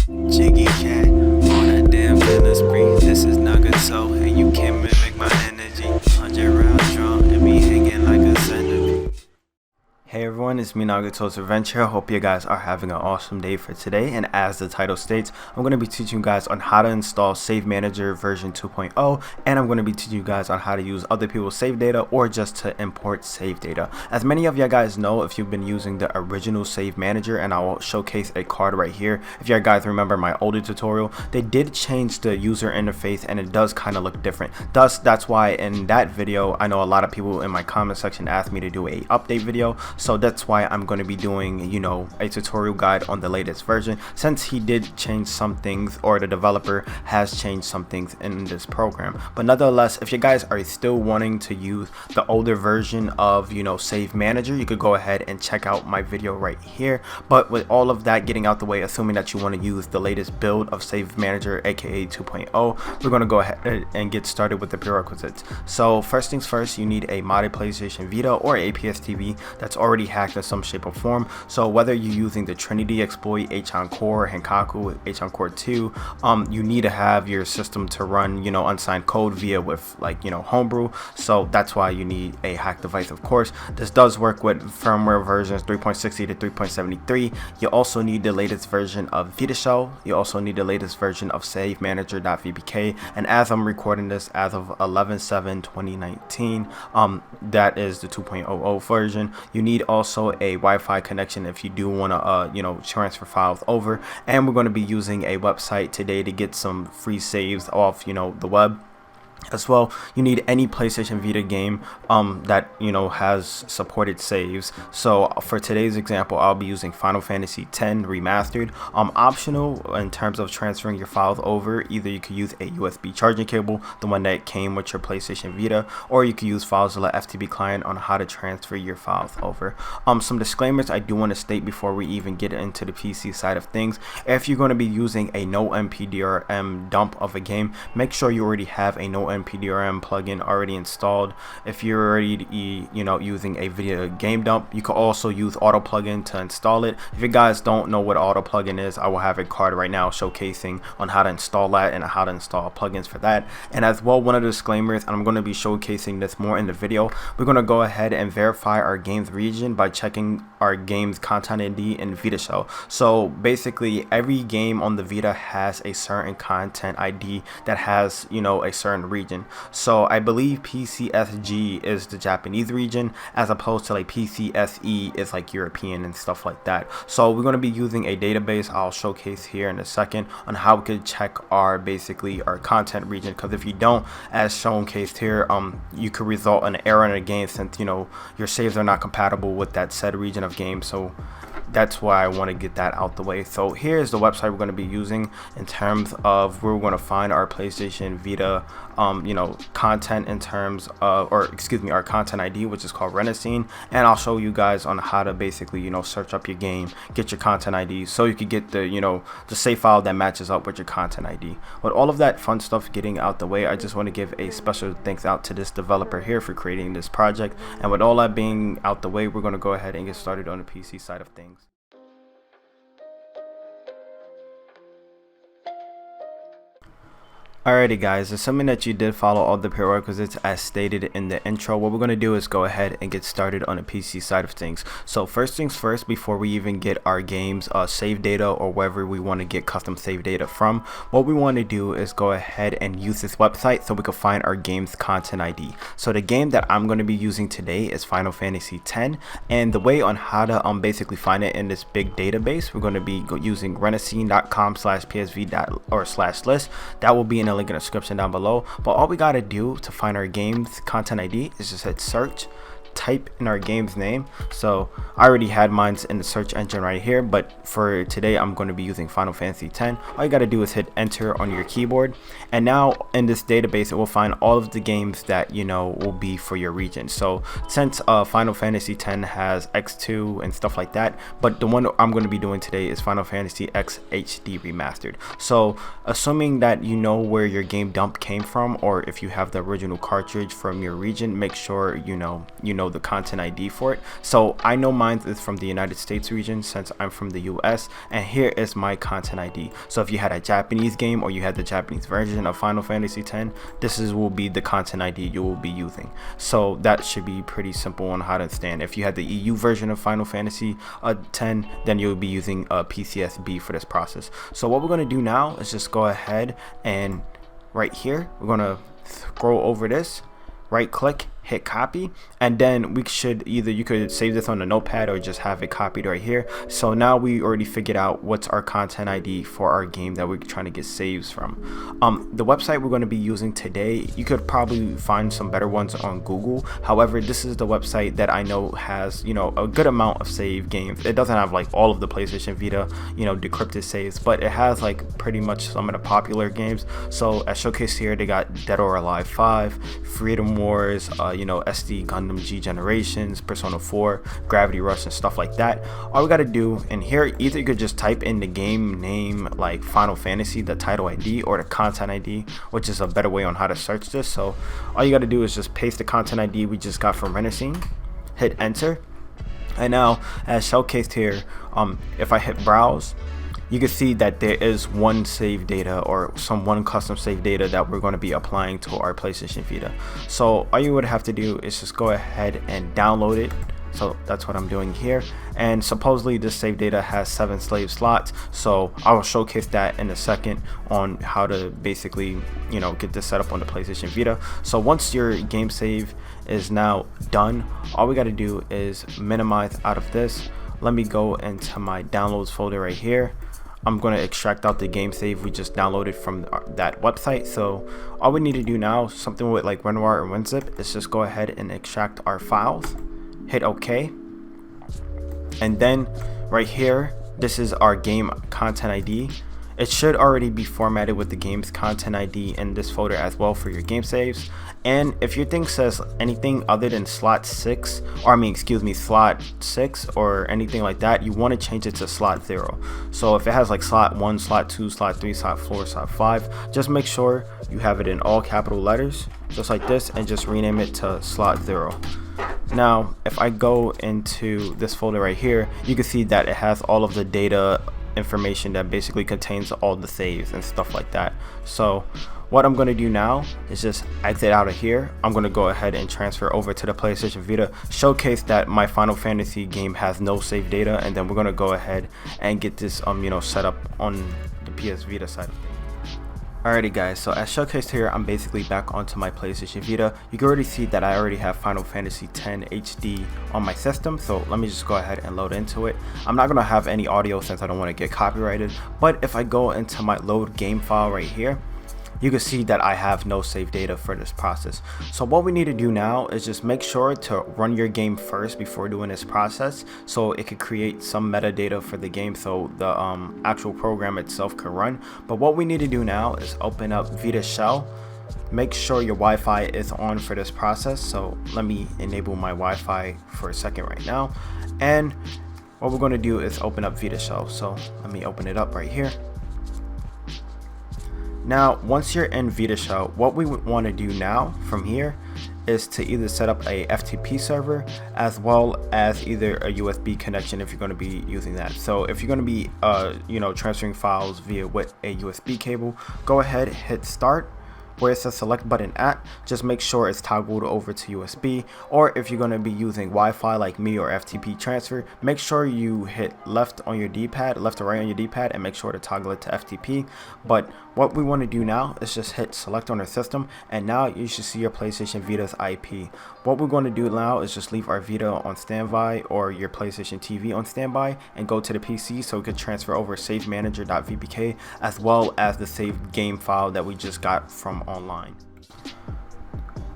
Jiggy cat on a damn killer spree. This is Nagato, and you can't mimic my energy. 100 round drum and me hanging like a centipede. Hey everyone, it's me Nagato's Adventure. Hope you guys are having an awesome day for today, and as the title states, I'm going to be teaching you guys on how to install Save Manager version 2.0, and I'm going to be teaching you guys on how to use other people's save data or just to import save data. As many of you guys know, if you've been using the original Save Manager, and I will showcase a card right here, if you guys remember my older tutorial, they did change the user interface and it does kind of look different. Thus, that's why in that video, I know a lot of people in my comment section asked me to do a update video. So that's why I'm going to be doing, a tutorial guide on the latest version, since he did change some things, or the developer has changed some things in this program. But nonetheless, if you guys are still wanting to use the older version of, Save Manager, you could go ahead and check out my video right here. But with all of that getting out the way, assuming that you want to use the latest build of Save Manager, aka 2.0, we're going to go ahead and get started with the prerequisites. So first things first, you need a modded PlayStation Vita or a PS TV that's already hacked in some shape or form. So whether you're using the Trinity exploit, H-Encore, HENkaku, H-Encore², you need to have your system to run, unsigned code via with homebrew. So that's why you need a hack device. Of course, this does work with firmware versions 3.60 to 3.73. You also need the latest version of VitaShell. You also need the latest version of Save Manager.VPK. And as I'm recording this, as of 11/7/2019, that is the 2.00 version. You need also a Wi-Fi connection if you do want to transfer files over, and we're going to be using a website today to get some free saves off the web. As well, you need any PlayStation Vita game that has supported saves. So for today's example, I'll be using Final Fantasy X Remastered. Optional in terms of transferring your files over, either you could use a USB charging cable, the one that came with your PlayStation Vita, or you could use FileZilla FTP client on how to transfer your files over. Some disclaimers I do want to state before we even get into the PC side of things. If you're going to be using a no NPDRM dump of a game, make sure you already have a no NPDRM plugin already installed. If you're already using a video game dump, you can also use Autoplugin to install it. If you guys don't know what Autoplugin is, I will have a card right now showcasing on how to install that and how to install plugins for that. And as well, one of the disclaimers, and I'm going to be showcasing this more in the video, we're going to go ahead and verify our game's region by checking our game's content ID in VitaShell. So basically, every game on the Vita has a certain content ID that has a certain region. So I believe PCSG is the Japanese region, as opposed to like PCSE is like European and stuff like that. So we're going to be using a database I'll showcase here in a second on how we could check our content region, because if you don't, as showcased here, you could result in an error in a game, since your saves are not compatible with that said region of game. So that's why I want to get that out the way. So here's the website we're going to be using in terms of where we're going to find our PlayStation Vita content in terms of, our content ID, which is called Renaissance. And I'll show you guys on how to basically search up your game, get your content ID, so you could get the the save file that matches up with your content ID. With all of that fun stuff getting out the way, I just want to give a special thanks out to this developer here for creating this project. And with all that being out the way, we're going to go ahead and get started on the PC side of things. Alrighty guys, assuming that you did follow all the prerequisites as stated in the intro, what we're going to do is go ahead and get started on the PC side of things. So first things first, before we even get our game's save data or wherever we want to get custom save data from, what we want to do is go ahead and use this website so we can find our game's content ID. So the game that I'm going to be using today is Final Fantasy X, and the way on how to basically find it in this big database, we're going to be using renaissance.com/psv.or/list. That will be in a link in the description down below. But all we got to do to find our game's content ID is just hit search, type in our game's name. So I already had mine in the search engine right here, but for today I'm going to be using Final Fantasy X. All you got to do is hit enter on your keyboard, and now in this database it will find all of the games that will be for your region. So since Final Fantasy X has X2 and stuff like that, but the one I'm going to be doing today is Final Fantasy X HD Remastered. So assuming that you know where your game dump came from, or if you have the original cartridge from your region, make sure you know know the content ID for it. So I know mine is from the United States region since I'm from the US, and here is my content ID. So if you had a Japanese game or you had the Japanese version of Final Fantasy X, will be the content ID you will be using. So that should be pretty simple on how to understand. If you had the EU version of Final Fantasy X, then you'll be using a PCSB for this process. So what we're going to do now is just go ahead and right here we're going to scroll over this, right click, hit copy, and then we should either, you could save this on a notepad or just have it copied right here. So now we already figured out what's our content ID for our game that we're trying to get saves from. The website we're going to be using today, you could probably find some better ones on Google. However, this is the website that I know has, you know, a good amount of save games. It doesn't have like all of the PlayStation Vita, you know, decrypted saves, but it has like pretty much some of the popular games. So as showcased here, they got Dead or Alive 5, Freedom Wars, you know, SD Gundam G Generations, Persona 4, Gravity Rush, and stuff like that. All we got to do in here, either you could just type in the game name like Final Fantasy, the title ID, or the content ID, which is a better way on how to search this. So all you got to do is just paste the content ID we just got from Renacine, hit enter, and now as showcased here, if I hit browse, you can see that there is one save data or one custom save data that we're going to be applying to our PlayStation Vita. So all you would have to do is just go ahead and download it. So that's what I'm doing here, and supposedly this save data has 7 slave slots, so I will showcase that in a second on how to basically, you know, get this set up on the PlayStation Vita. So once your game save is now done, all we got to do is minimize out of this. Let me go into my downloads folder right here. I'm going to extract out the game save we just downloaded from that website. So all we need to do now, something with like WinRAR or WinZip, is just go ahead and extract our files, hit OK, and then right here, this is our game content ID. It should already be formatted with the game's content ID in this folder as well for your game saves. And if your thing says anything other than slot 6, or slot 6 or anything like that, you want to change it to slot 0. So if it has like slot 1, slot 2, slot 3, slot 4, slot 5, just make sure you have it in all capital letters, just like this, and just rename it to slot 0. Now, if I go into this folder right here, you can see that it has all of the data information that basically contains all the saves and stuff like that. So what I'm going to do now is just exit out of here. I'm going to go ahead and transfer over to the PlayStation Vita, showcase that my Final Fantasy game has no save data, and then we're going to go ahead and get this you know, set up on the PS Vita side of things. Alrighty guys, so as showcased here, I'm basically back onto my PlayStation Vita. You can already see that I already have Final Fantasy X HD on my system, so let me just go ahead and load into it. I'm not going to have any audio since I don't want to get copyrighted, but if I go into my load game file right here, you can see that I have no save data for this process. So what we need to do now is just make sure to run your game first before doing this process, so it could create some metadata for the game so the actual program itself can run. But what we need to do now is open up VitaShell. Make sure your Wi-Fi is on for this process. So let me enable my Wi-Fi for a second right now. And what we're going to do is open up VitaShell. So let me open it up right here. Now, once you're in VitaShell, what we want to do now from here is to either set up a FTP server as well as either a USB connection if you're going to be using that. So if you're going to be you know, transferring files via with a USB cable, go ahead, hit start. Where it says select button at, just make sure it's toggled over to USB. Or if you're going to be using Wi-Fi like me or FTP transfer, make sure you hit left on your D-pad, left or right on your D-pad, and make sure to toggle it to FTP. But what we want to do now is just hit select on our system, and now you should see your PlayStation Vita's IP. What we're going to do now is just leave our Vita on standby or your PlayStation TV on standby and go to the PC so we could transfer over Save Manager.VPK as well as the saved game file that we just got from online.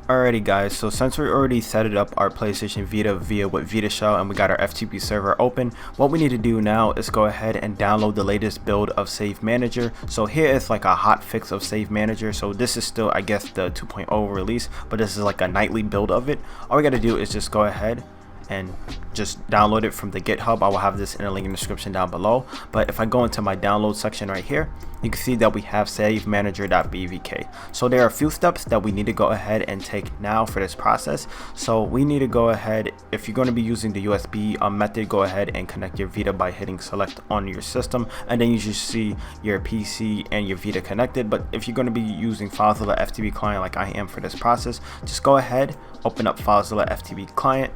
Alrighty guys, so since we already set it up our PlayStation Vita with VitaShell and we got our FTP server open, what we need to do now is go ahead and download the latest build of Save Manager. So here is like a hot fix of Save Manager. So this is still, I guess, the 2.0 release, but this is like a nightly build of it. All we got to do is just go ahead and just download it from the GitHub. I will have this in a link in the description down below. But if I go into my download section right here, you can see that we have Save Manager.VPK. So there are a few steps that we need to go ahead and take now for this process. So we need to go ahead, if you're going to be using the USB method, go ahead and connect your Vita by hitting select on your system, and then you should see your PC and your Vita connected. But if you're going to be using FileZilla FTP client like I am for this process, just go ahead, open up FileZilla FTP client.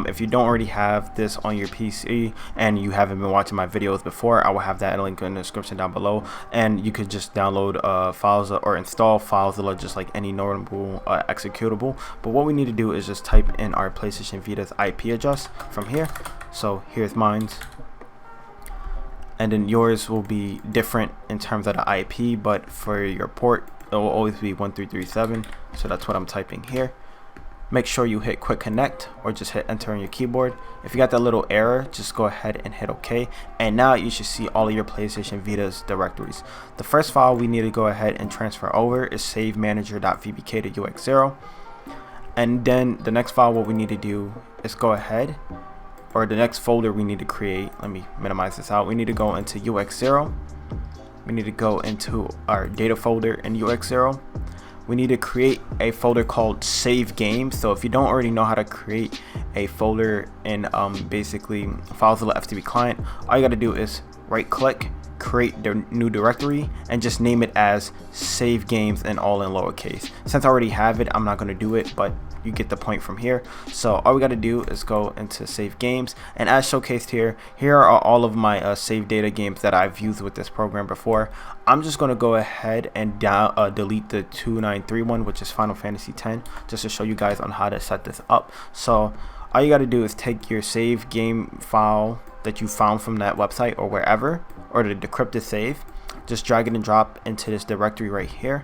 If you don't already have this on your PC and you haven't been watching my videos before, I will have that link in the description down below, and you could just download FileZilla or install FileZilla just like any normal executable. But what we need to do is just type in our PlayStation Vita's IP address from here. So here's mine, and then yours will be different in terms of the IP, but for your port it will always be 1337. So that's what I'm typing here. Make sure you hit quick connect or just hit enter on your keyboard. If you got that little error, just go ahead and hit OK, and now you should see all of your PlayStation Vita's directories. The first file we need to go ahead and transfer over is Save Manager.VPK to UX0, and then the next file, what we need to do is go ahead, or the next folder we need to create, let me minimize this out, we need to go into UX0, we need to go into our data folder in UX0. We need to create a folder called Save Games. So if you don't already know how to create a folder in basically FileZilla FTP client, all you got to do is right click, create the new directory, and just name it as Save Games and all in lowercase. Since I already have it, I'm not going to do it, but you get the point from here. So all we got to do is go into Save Games, and as showcased here are all of my SaveData games that I've used with this program before. I'm just going to go ahead and delete the 2931, which is Final Fantasy X, just to show you guys on how to set this up. So all you got to do is take your save game file that you found from that website or wherever, or the decrypted save, just drag it and drop into this directory right here,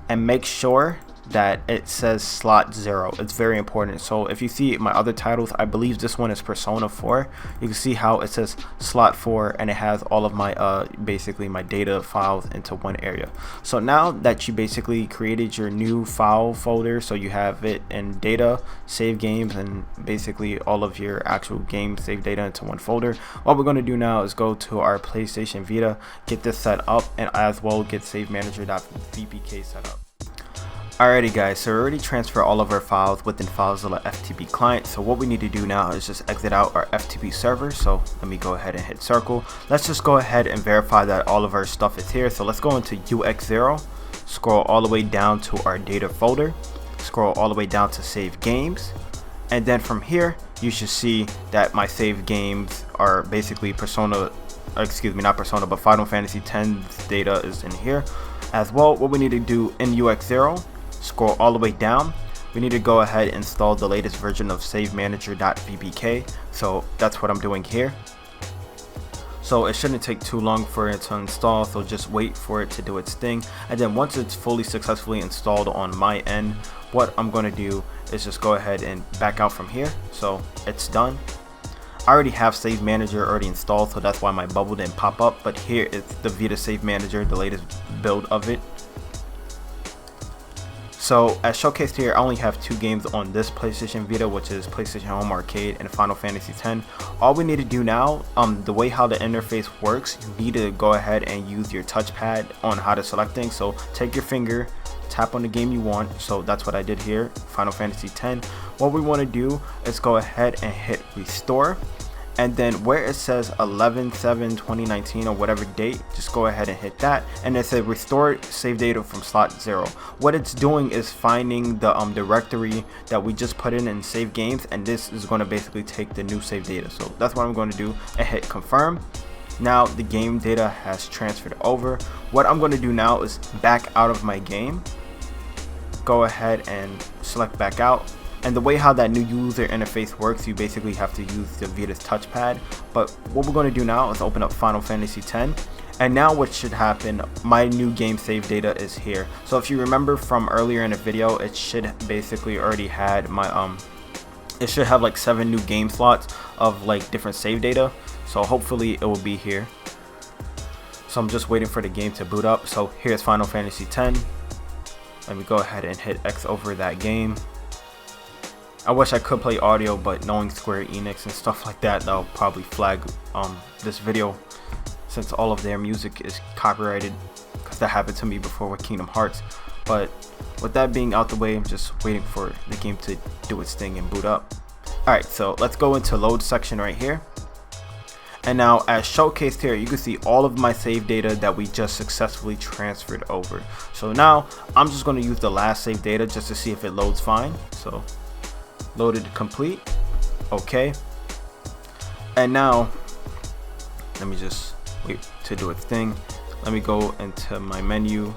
and make sure that it says slot 0. It's very important. So if you see my other titles, I believe this one is Persona 4, you can see how it says slot 4 and it has all of my basically my data files into one area. So now that you basically created your new file folder, so you have it in data, save games, and basically all of your actual game save data into one folder, what we're going to do now is go to our PlayStation Vita, get this set up, and as well get Save Manager.VPK set up. Alrighty guys, so we already transferred all of our files within FileZilla FTP client. So what we need to do now is just exit out our FTP server. So let me go ahead and hit circle. Let's just go ahead and verify that all of our stuff is here. So let's go into UX0, scroll all the way down to our data folder, scroll all the way down to Save Games, and then from here you should see that my save games are basically Final Fantasy X data is in here. As well, what we need to do in UX0, scroll all the way down, we need to go ahead and install the latest version of Save Manager.VPK. So that's what I'm doing here. So it shouldn't take too long for it to install, so just wait for it to do its thing. And then once it's fully successfully installed on my end, what I'm going to do is just go ahead and back out from here. So it's done. I already have Save Manager already installed, so that's why my bubble didn't pop up. But here is the Vita Save Manager, the latest build of it. So as showcased here, I only have 2 games on this PlayStation Vita, which is PlayStation Home Arcade and Final Fantasy X. All we need to do now, the way how the interface works, you need to go ahead and use your touchpad on how to select things. So take your finger, tap on the game you want. So that's what I did here, Final Fantasy X. What we want to do is go ahead and hit restore, and then where it says 11/7/2019 or whatever date, just go ahead and hit that, and it says restore save data from slot 0. What it's doing is finding the directory that we just put in save games, and this is going to basically take the new save data. So that's what I'm going to do, and hit confirm. Now the game data has transferred over. What I'm going to do now is back out of my game, go ahead and select back out. And the way how that new user interface works, you basically have to use the Vita's touchpad. But what we're going to do now is open up Final Fantasy X. And now what should happen, my new game save data is here. So if you remember from earlier in the video, it should basically already had my it should have like 7 new game slots of like different save data. So hopefully it will be here. So I'm just waiting for the game to boot up. So here's Final Fantasy X. Let me go ahead and hit X over that game. I wish I could play audio, but knowing Square Enix and stuff like that, that'll probably flag this video since all of their music is copyrighted, because that happened to me before with Kingdom Hearts. But with that being out the way, I'm just waiting for the game to do its thing and boot up. Alright, so let's go into load section right here. And now as showcased here, you can see all of my save data that we just successfully transferred over. So now I'm just going to use the last save data just to see if it loads fine. So loaded complete. Okay. And now let me just wait to do its thing. Let me go into my menu.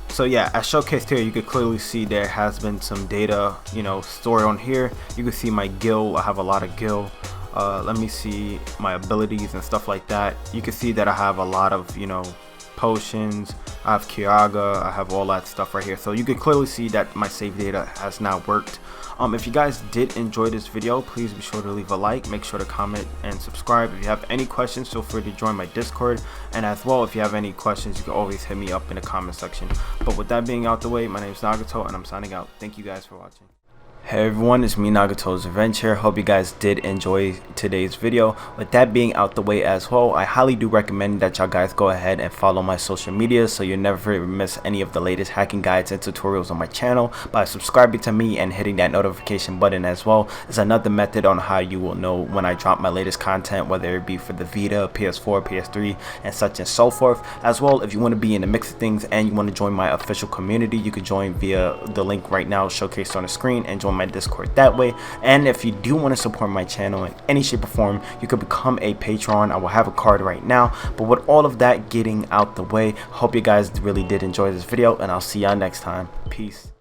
So yeah, as showcased here, you can clearly see there has been some data, stored on here. You can see my gil. I have a lot of gil. Let me see my abilities and stuff like that. You can see that I have a lot of potions. I have Kiraga. I have all that stuff right here. So you can clearly see that my save data has now worked. If you guys did enjoy this video, please be sure to leave a like, make sure to comment and subscribe. If you have any questions, feel free to join my Discord, and as well, if you have any questions, you can always hit me up in the comment section. But with that being out the way, my name is Nagato and I'm signing out. Thank you guys for watching. Hey everyone, it's me, Nagato's Revenge here. Hope you guys did enjoy today's video. With that being out the way as well, I highly do recommend that y'all guys go ahead and follow my social media so you never miss any of the latest hacking guides and tutorials on my channel by subscribing to me and hitting that notification button as well. It's another method on how you will know when I drop my latest content, whether it be for the Vita, PS4, PS3, and such and so forth. As well, if you want to be in the mix of things and you want to join my official community, you can join via the link right now showcased on the screen and join my Discord that way. And if you do want to support my channel in any shape or form, you could become a patron. I will have a card right now. But with all of that getting out the way, hope you guys really did enjoy this video, and I'll see y'all next time. Peace.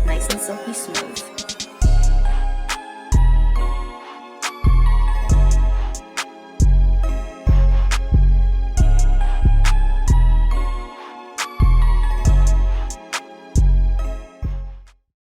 Nice and silky smooth.